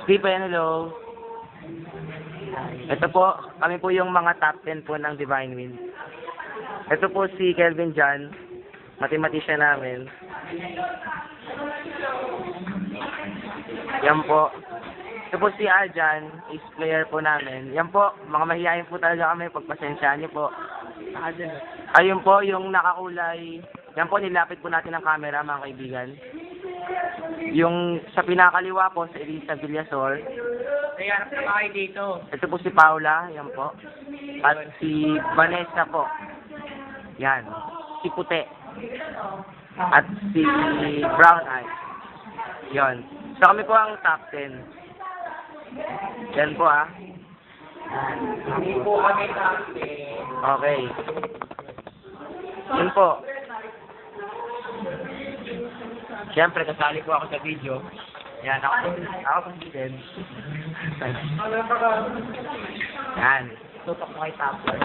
Stephen, hello. Ito po, kami po yung mga top 10 po ng Divine Wind. Ito po si Kelvin John, mathematician namin. Yan po. Ito po si Arjan, ace player po namin. Yan po, mga mahihayin po talaga kami, pagpasensyaan niyo po. Ayun po, yung nakakulay. Yan po, nilapit po natin ang camera, mga kaibigan. Yung sa pinakaliwa po, si Elisa Villasor. Kaya na kayo dito. Ito po si Paula, yan po. At si Vanessa po. Yan. Si Puti. At si Brown Eyes. Yan. So kami po ang top 10. Yan po ah. Hindi po kami kasi. Okay. Yan po. Siyempre, kasali po ako sa video. Yan, ako si Ted. Yan. Tutok mo kay Tapos.